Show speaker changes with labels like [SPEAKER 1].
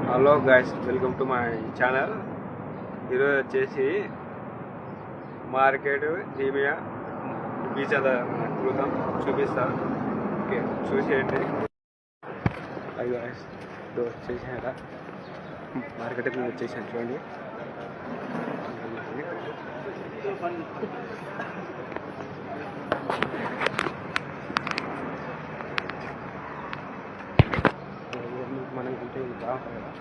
[SPEAKER 1] Hello guys, welcome to my channel. ఈరోజు వచ్చేసి market జీమియా beach అంతా తిరుగుతాం, చూపిస్తాను. ఓకే, చూసేయండి. అయ్యో గైస్, వచ్చేసాక మార్కెట్కి వచ్చేసాను, చూడండి. మనకుంటే బాగుంటుంది కదా.